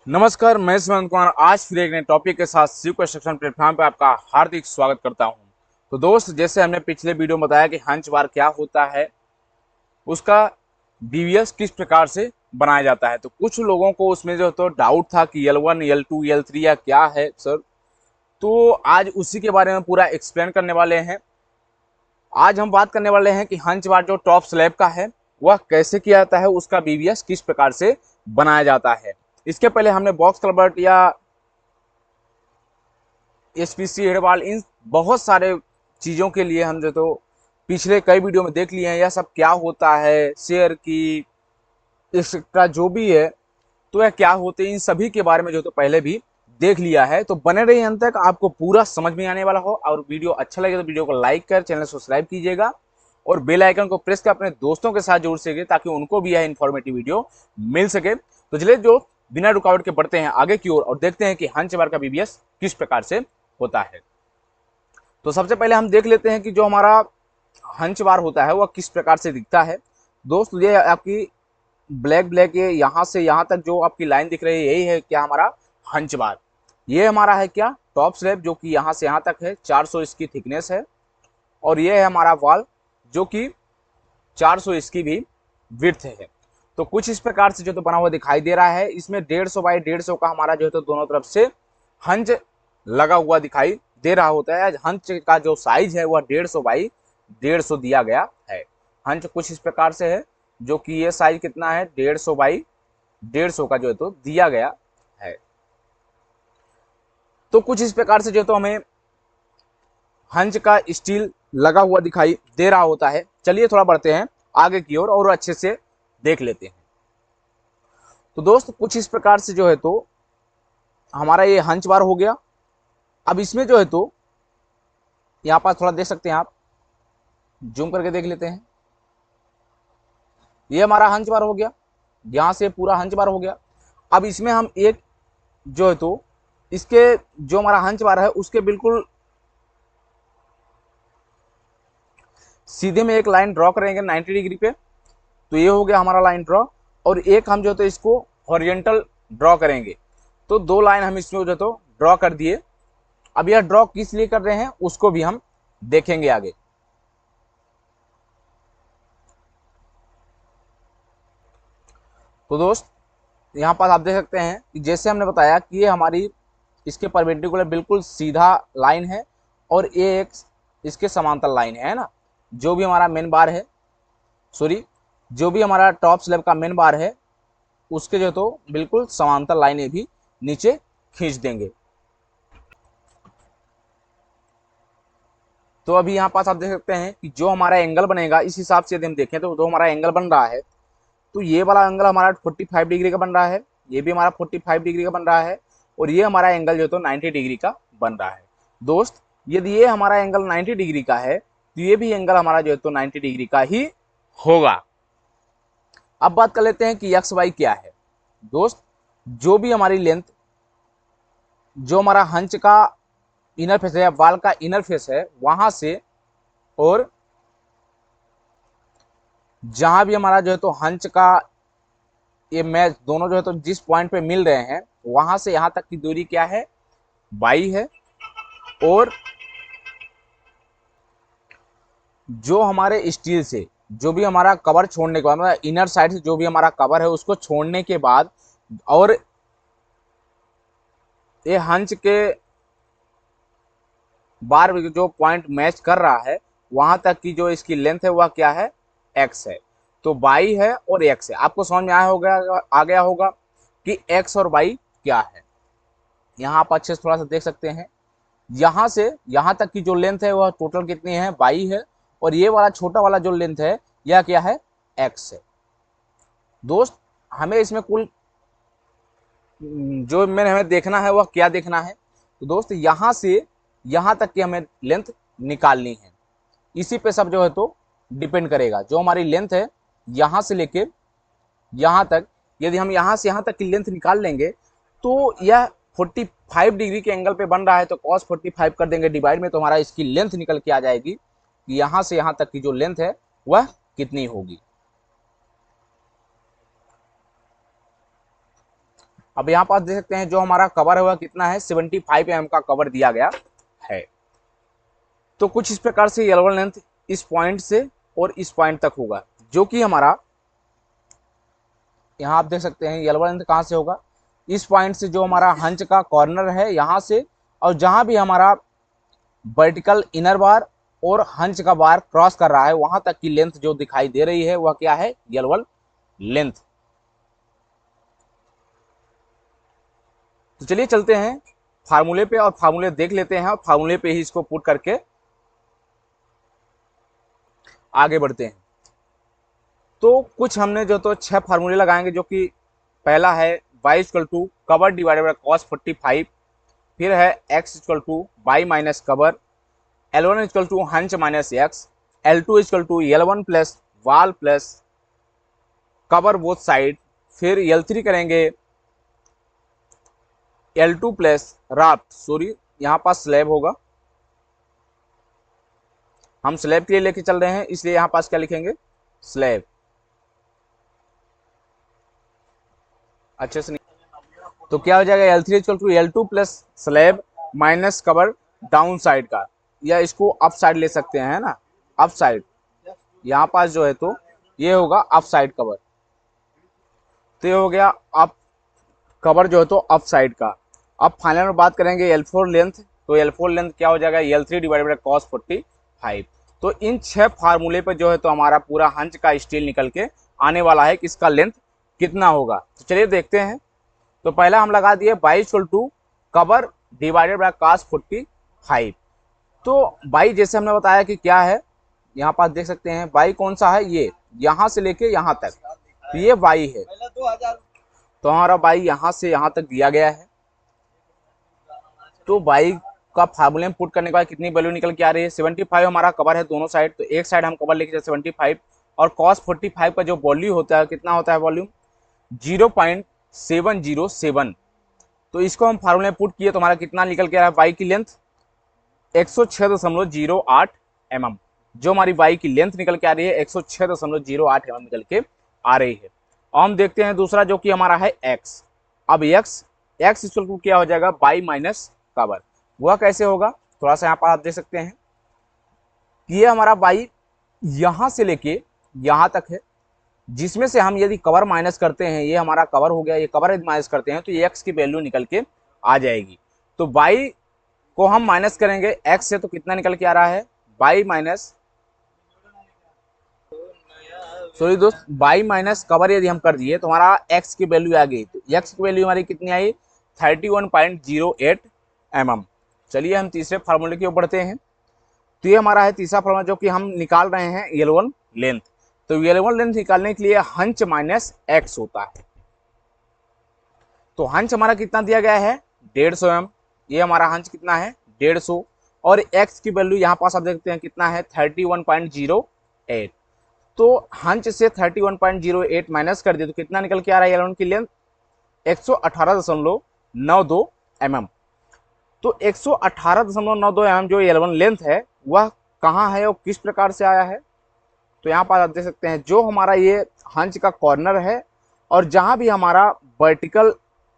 नमस्कार, मैं सुमंत कुमार आज फिर एक नए टॉपिक के साथ शिव कंस्ट्रक्शन प्लेटफॉर्म पे आपका हार्दिक स्वागत करता हूं। तो दोस्त, जैसे हमने पिछले वीडियो में बताया कि हंच बार क्या होता है, उसका बीवीएस किस प्रकार से बनाया जाता है, तो कुछ लोगों को उसमें जो तो डाउट था कि L1 L2 L3 या क्या है सर। तो आज उसी के बारे में पूरा एक्सप्लेन करने वाले हैं। आज हम बात करने वाले हैं कि हंच बार जो टॉप स्लैब का है वह कैसे किया जाता है, उसका बीवीएस किस प्रकार से बनाया जाता है। इसके पहले हमने बॉक्स कलवर्ट या एसपीसी हेडवाल इन बहुत सारे चीज़ों के लिए हम जो तो पिछले कई वीडियो में देख लिए हैं, यह सब क्या होता है, शेयर की एक्सेट्रा जो भी है, तो यह क्या होते हैं, इन सभी के बारे में जो तो पहले भी देख लिया है। तो बने रहिए अंत तक, आपको पूरा समझ में आने वाला हो। और वीडियो अच्छा लगे तो वीडियो को लाइक कर चैनल सब्सक्राइब कीजिएगा और बेल आइकन को प्रेस कर अपने दोस्तों के साथ जोड़ सके ताकि उनको भी यह इन्फॉर्मेटिव वीडियो मिल सके। तो चलिए जो बिना रुकावट के बढ़ते हैं आगे की ओर और देखते हैं कि हंच बार का बीबीएस किस प्रकार से होता है। तो सबसे पहले हम देख लेते हैं कि जो हमारा हंच बार होता है वह किस प्रकार से दिखता है। दोस्त, ये आपकी ब्लैक ब्लैक ये यहाँ से यहाँ तक जो आपकी लाइन दिख रही है, यही है क्या हमारा हंच बार। ये हमारा है क्या टॉप स्लैब, जो कि यहाँ से यहाँ तक है, 400 इसकी थिकनेस है। और ये है हमारा वॉल जो कि 400 इसकी भी विड्थ है। तो कुछ इस प्रकार से जो तो बना हुआ दिखाई दे रहा है। इसमें 150 बाई 150 का हमारा जो है तो दोनों तरफ से हंच लगा हुआ दिखाई दे रहा होता है। हंच का जो साइज है वह 150 बाई 150 दिया गया है। हंच कुछ इस प्रकार से है, जो कि ये साइज कितना है 150 बाई 150 का जो है तो दिया गया है। तो कुछ इस प्रकार से जो तो हमें हंच का स्टील लगा हुआ दिखाई दे रहा होता है। चलिए थोड़ा बढ़ते हैं आगे की ओर और अच्छे से देख लेते हैं। तो दोस्त, कुछ इस प्रकार से जो है तो हमारा ये हंच बार हो गया। अब इसमें जो है तो यहाँ पर थोड़ा देख सकते हैं आप, जूम करके देख लेते हैं। ये हमारा हंच बार हो गया, यहाँ से पूरा हंच बार हो गया। अब इसमें हम एक जो है तो इसके जो हमारा हंच बार है उसके बिल्कुल सीधे में एक लाइन ड्रॉ करेंगे 90 डिग्री पे। तो ये हो गया हमारा लाइन ड्रॉ। और एक हम जो है तो इसको हॉरिजॉन्टल ड्रॉ करेंगे। तो दो लाइन हम इसमें जो है तो ड्रॉ कर दिए। अब यह ड्रॉ किस लिए कर रहे हैं उसको भी हम देखेंगे आगे। तो दोस्त, यहाँ पर आप देख सकते हैं कि जैसे हमने बताया कि ये हमारी इसके परपेंडिकुलर बिल्कुल सीधा लाइन है और ये एक इसके समांतर लाइन है ना। जो भी हमारा मेन बार है, सॉरी, जो भी हमारा टॉप स्लैब का मेन बार है उसके जो तो बिल्कुल समांतर लाइनें भी नीचे खींच देंगे। तो अभी यहाँ पास आप देख सकते हैं कि जो हमारा एंगल बनेगा इस हिसाब से यदि हम देखें तो जो हमारा एंगल बन रहा है, तो ये वाला एंगल हमारा 45 डिग्री का बन रहा है, ये भी हमारा 45 डिग्री का बन रहा है और ये हमारा एंगल जो तो 90 डिग्री का बन रहा है। दोस्त, यदि ये हमारा एंगल 90 डिग्री का है तो ये भी एंगल हमारा जो है तो 90 डिग्री का ही होगा। अब बात कर लेते हैं कि एक्स वाई क्या है। दोस्त, जो भी हमारी लेंथ, जो हमारा हंच का इनर फेस है या वाल का इनर फेस है वहां से, और जहां भी हमारा जो है तो हंच का ये मैच दोनों जो है तो जिस पॉइंट पे मिल रहे हैं वहां से यहां तक की दूरी क्या है, बाई है। और जो हमारे स्टील से जो भी हमारा कवर छोड़ने के बाद, मतलब इनर साइड से जो भी हमारा कवर है उसको छोड़ने के बाद, और ये हंच के बार जो पॉइंट मैच कर रहा है वहां तक की जो इसकी लेंथ है वह क्या है, एक्स है। तो बाई है और एक्स है। आपको समझ में आ गया होगा कि एक्स और बाई क्या है। यहाँ आप अच्छे से थोड़ा सा देख सकते हैं, यहाँ से यहाँ तक की जो लेंथ है वह टोटल कितनी है, बाई है। और ये वाला छोटा वाला जो लेंथ है यह क्या है, एक्स है। दोस्त, हमें इसमें कुल जो मैंने हमें देखना है वह क्या देखना है, तो दोस्त यहाँ से यहाँ तक की हमें लेंथ निकालनी है। इसी पे सब जो है तो डिपेंड करेगा। जो हमारी लेंथ है यहाँ से लेके यहाँ तक, यदि हम यहाँ से यहाँ तक की लेंथ निकाल लेंगे तो यह 45 डिग्री के एंगल पे बन रहा है, तो cos 45 कर देंगे डिवाइड में, तो हमारा इसकी लेंथ निकल के आ जाएगी कि यहाँ से यहाँ तक की जो लेंथ है वह कितनी होगी। अब यहाँ पास देख सकते हैं जो हमारा कवर है वह कितना है, 75 mm का कवर दिया गया है। तो कुछ इस प्रकार से L1 लेंथ इस पॉइंट से और इस पॉइंट तक होगा, जो कि हमारा यहाँ आप देख सकते हैं L1 लेंथ कहाँ से होगा, इस पॉइंट से जो हमारा हंच का कॉर्नर है यहाँ से, और जहाँ भी हमारा वर्टिकल इनर बार और हंच का बार क्रॉस कर रहा है वहां तक की लेंथ जो दिखाई दे रही है वह क्या है, L1 लेंथ। तो चलिए चलते हैं फार्मूले पे और फार्मूले देख लेते हैं और फार्मूले पे ही इसको पुट करके आगे बढ़ते हैं। तो कुछ हमने जो तो 6 फार्मूले लगाएंगे, जो कि पहला है y equal to cover divided by cos 45, फिर है x equal to y minus cover, L1 equal to haunch minus x, L2 equal to L1 plus wall plus cover both side, फिर L3 करेंगे L2 प्लस राफ्ट, सॉरी यहाँ पास slab होगा, हम slab के लिए लेके चल रहे हैं इसलिए यहाँ पास क्या लिखेंगे, स्लैब। अच्छे से नहीं तो क्या हो जाएगा, L3 equal to L2 plus slab minus cover down side का, या इसको अप साइड ले सकते हैं, है ना, अप साइड। यहाँ पास जो है तो ये होगा अप साइड कवर, तो ये हो गया अप कवर जो है तो अप साइड का। अब फाइनल में बात करेंगे L4 लेंथ, तो L4 लेंथ क्या हो जाएगा, L3 डिवाइडेड बाय cos 45। तो इन 6 फार्मूले पर जो है तो हमारा पूरा हंच का स्टील निकल के आने वाला है कि इसका लेंथ कितना होगा। तो चलिए देखते हैं। तो पहला हम लगा दिए y equal to cover divided by cos 45। तो y जैसे हमने बताया कि क्या है, यहाँ पास देख सकते हैं y कौन सा है, ये यहाँ से लेके यहाँ तक, तो ये y है। तो हमारा y यहाँ से यहाँ तक दिया गया है। तो y का फार्मूले में पुट करने के बाद कितनी वैल्यू निकल के आ रही है, 75 हमारा कवर है दोनों साइड, तो एक साइड हम कवर लेके चले 75, और cos 45 का जो वॉल्यूम होता है कितना होता है, वॉल्यूम 0.707। तो इसको हम फार्मूले में पुट किए तो हमारा कितना निकल के आ रहा है, y की लेंथ 106.08 mm, जो हमारी y की लेंथ निकल के आ रही है 106.08 mm निकल के आ रही है। और हम देखते हैं दूसरा जो कि हमारा है x। अब x इक्वल टू क्या हो जाएगा, y माइनस कवर। वह कैसे होगा, थोड़ा सा यहाँ पर आप देख सकते हैं कि ये हमारा y यहाँ से लेके यहाँ तक है, जिसमें से हम यदि कवर माइनस करते हैं, ये हमारा कवर हो गया, ये कवर यदि माइनस करते हैं तो ये x की वैल्यू निकल के आ जाएगी। तो y को हम माइनस करेंगे x से, तो कितना निकल के आ रहा है, y माइनस, सॉरी दोस्त, y माइनस कवर यदि हम कर दिए तो हमारा x की वैल्यू आ गई। तो x की वैल्यू हमारी कितनी आई, 31.08 mm। चलिए हम तीसरे फार्मूले की ओर बढ़ते हैं। तो ये हमारा है तीसरा फार्मूला, जो कि हम निकाल रहे हैं L1 लेंथ। तो L1 लेंथ निकालने के लिए हंच माइनस x होता है। तो हंच हमारा कितना दिया गया है, 150 mm। ये हमारा हंच कितना है, 150, और x की वैल्यू यहाँ पास आप देखते हैं कितना है, 31.08। तो हंच से 31.08 माइनस कर दिए तो कितना निकल के आ रहा है, L1 की लेंथ 118.92 mm। तो 118.92 mm जो L1 लेंथ है वह कहाँ है और किस प्रकार से आया है। तो यहाँ पर आप देख सकते हैं जो हमारा ये हंच का कॉर्नर है और जहाँ भी हमारा वर्टिकल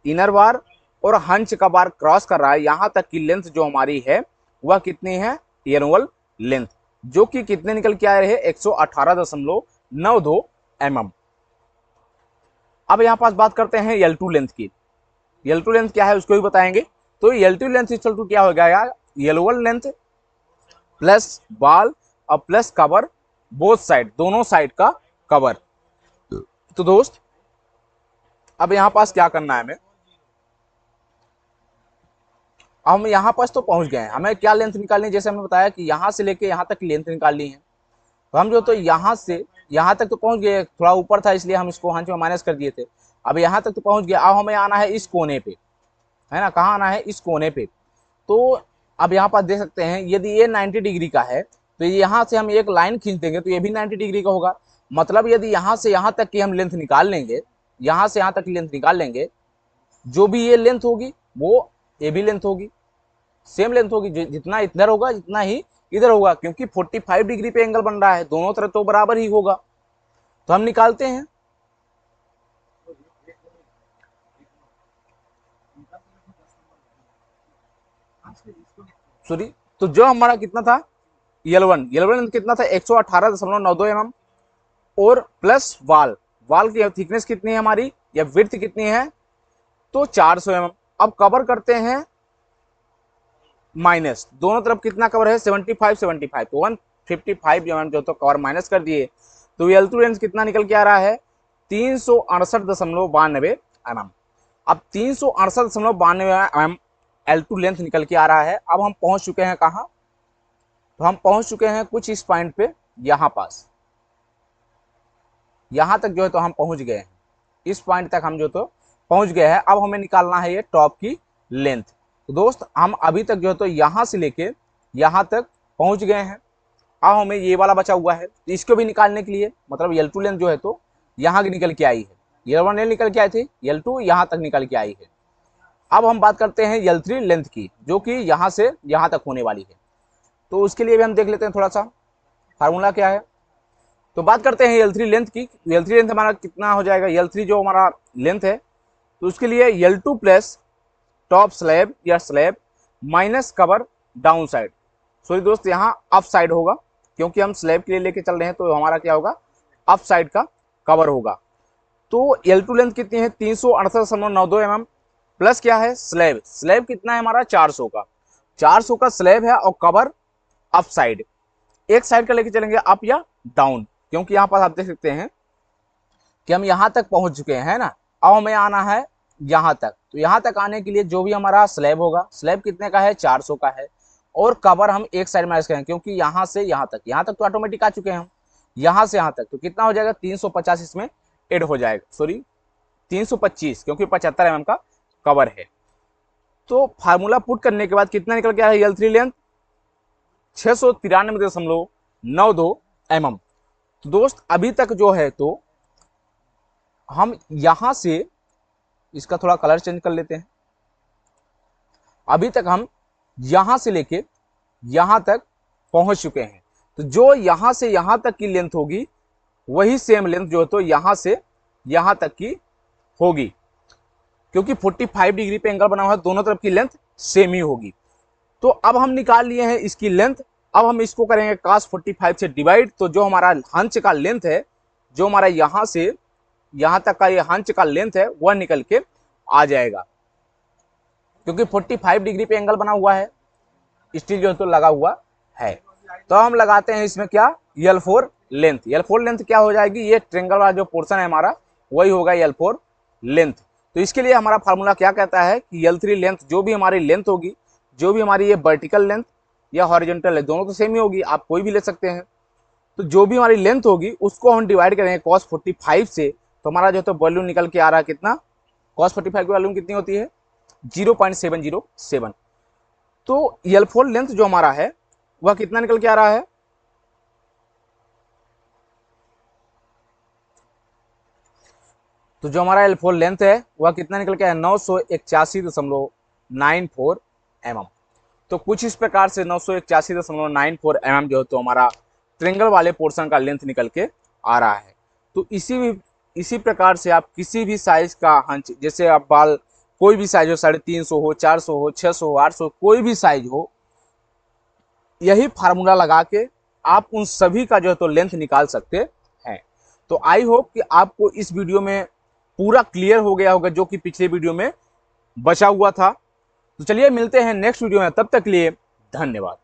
इनर बार और हंच का बार क्रॉस कर रहा है, यहाँ तक की लेंथ जो हमारी है वह कितनी है, L1 लेंथ, जो कि कितने निकल के आ रहे हैं, 118.92 mm। अब यहाँ पास बात करते हैं L2 लेंथ की। L2 लेंथ क्या है उसको भी बताएंगे। तो L2 लेंथ इक्वल टू क्या हो जाएगा, L1 लेंथ प्लस बाल और प्लस कवर बोथ साइड, दोनों साइड का कवर। तो दोस्त अब यहाँ पास क्या करना है हमें, हम यहाँ पास तो पहुंच गए हैं, हमें क्या लेंथ निकालनी है, जैसे हमने बताया कि यहाँ से लेके यहाँ तक लेंथ निकालनी है। तो हम जो तो यहाँ से यहाँ तक तो पहुंच गए, थोड़ा ऊपर था इसलिए हम इसको हंच में माइनस कर दिए थे। अब यहाँ तक तो पहुंच गया, अब हमें आना है इस कोने पे, है ना, कहाँ आना है, इस कोने पे। तो अब यहाँ पर देख सकते हैं यदि ये 90 डिग्री का है तो यहाँ से हम एक लाइन खींच देंगे तो ये भी 90 डिग्री का होगा। मतलब यदि यहाँ से यहाँ तक की हम लेंथ निकाल लेंगे, यहाँ से यहाँ तक लेंथ निकाल लेंगे, जो भी ये लेंथ होगी वो ये भी लेंथ होगी, सेम लेंथ होगी, जितना इधर होगा जितना ही इधर होगा, क्योंकि 45 डिग्री पे एंगल बन रहा है, दोनों तरफ तो बराबर ही होगा। तो हम निकालते हैं। सॉरी, तो जो हमारा कितना था L1 लेंथ कितना था 118.92 mm, और प्लस वाल की थिकनेस कितनी है हमारी या विड्थ कितनी है, तो 400 mm। अब कवर करते हैं माइनस, दोनों तरफ कितना कवर है 75 तो 155 mm जो तो कवर माइनस कर दिए, तो L2 लेंथ कितना निकल के आ रहा है 368.92 mm। अब 368.92 mm L2 लेंथ निकल के आ रहा है। अब हम पहुंच चुके हैं कहाँ, तो हम पहुंच चुके हैं कुछ इस पॉइंट पे, यहां पास, यहां तक जो है तो हम पहुंच गए हैं, इस पॉइंट तक हम जो तो पहुंच गए हैं। अब हमें निकालना है ये टॉप की लेंथ। तो दोस्त हम अभी तक जो है तो यहां से लेके यहां तक पहुंच गए हैं। अब हमें ये वाला बचा हुआ है, तो इसको भी निकालने के लिए मतलब L2 लेंथ जो है तो यहाँ की निकल के आई है, L1 लेंथ निकल के आई थी, L2 यहाँ तक निकल के आई है। अब हम बात करते हैं L3 लेंथ की, जो कि यहाँ से यहाँ तक होने वाली है। तो उसके लिए भी हम देख लेते हैं थोड़ा सा फार्मूला क्या है। तो बात करते हैं L3 लेंथ की। L3 लेंथ हमारा कितना हो जाएगा, L3 जो हमारा लेंथ है, तो उसके लिए L2 प्लस टॉप स्लैब या slab minus cover down side, sorry दोस्त यहाँ अप साइड होगा, क्योंकि हम स्लैब के लिए लेके चल रहे हैं, तो हमारा क्या होगा अप साइड का कवर होगा। तो L2 लेंथ कितनी है 368.92 mm, प्लस क्या है स्लैब कितना है हमारा 400 का स्लैब है, और कवर अप साइड, एक साइड का लेके चलेंगे अप या डाउन, क्योंकि यहाँ पर आप देख सकते हैं कि हम यहाँ तक पहुंच चुके हैं ना। अब हमें आना है यहाँ तक, तो यहाँ तक आने के लिए जो भी हमारा स्लैब होगा, स्लैब कितने का है 400 का है, और कवर हम एक साइड माइनस करेंगे, क्योंकि यहाँ से यहाँ तक तो ऑटोमेटिक आ चुके हैं हम, यहाँ से यहाँ तक तो कितना हो जाएगा 350 इसमें ऐड हो जाएगा, सॉरी 325, क्योंकि 75 mm का कवर है। तो फार्मूला पुट करने के बाद कितना निकल गया है L3 लेंथ 693.92 mm। तो दोस्त अभी तक जो है तो हम यहां से, इसका थोड़ा कलर चेंज कर लेते हैं, अभी तक हम यहां से लेके यहां तक पहुंच चुके हैं। तो जो यहां से यहां तक की लेंथ होगी, वही सेम लेंथ जो है तो यहां से यहां तक की होगी, क्योंकि 45 डिग्री पे एंगल बना हुआ है, दोनों तरफ की लेंथ सेम ही होगी। तो अब हम निकाल लिए हैं इसकी लेंथ। अब हम इसको करेंगे cos 45 से डिवाइड, तो जो हमारा हंच का लेंथ है, जो हमारा यहां से यहां तक का ये हंच का लेंथ है, वह निकल के आ जाएगा, क्योंकि 45 डिग्री पे एंगल बना हुआ है, स्टील जो है तो लगा हुआ है। तो हम लगाते हैं इसमें क्या L4 लेंथ। L4 लेंथ क्या हो जाएगी, ये ट्रेंगल वाला जो पोर्शन है हमारा, वही होगा L4 लेंथ। तो इसके लिए हमारा फार्मूला क्या कहता है कि L3 लेंथ, जो भी हमारी लेंथ होगी, जो भी हमारी ये वर्टिकल लेंथ या हॉरिजॉन्टल है, दोनों तो सेम ही होगी, आप कोई भी ले सकते हैं। तो जो भी हमारी लेंथ होगी उसको हम डिवाइड करेंगे cos 45 से, तो हमारा जो तो वॉल्यूम निकल के आ रहा है कितना, cos 45 की वॉल्यूम कितनी होती है 0.707। तो L4 लेंथ जो हमारा है वह कितना निकल के आ रहा है, तो जो हमारा L4 लेंथ है वह कितना निकल के आया 981.94 mm। तो कुछ इस प्रकार से 981.94 mm जो है तो हमारा ट्रेंगल वाले पोर्शन का लेंथ निकल के आ रहा है। तो इसी प्रकार से आप किसी भी साइज का हंच, जैसे आप बाल कोई भी साइज हो, 350 हो, 400 हो, 600 हो, 800, कोई भी साइज हो, यही फार्मूला लगा के आप उन सभी का जो है तो लेंथ निकाल सकते हैं। तो आई होप कि आपको इस वीडियो में पूरा क्लियर हो गया होगा, जो कि पिछले वीडियो में बचा हुआ था। तो चलिए मिलते हैं नेक्स्ट वीडियो में, तब तक के लिए धन्यवाद।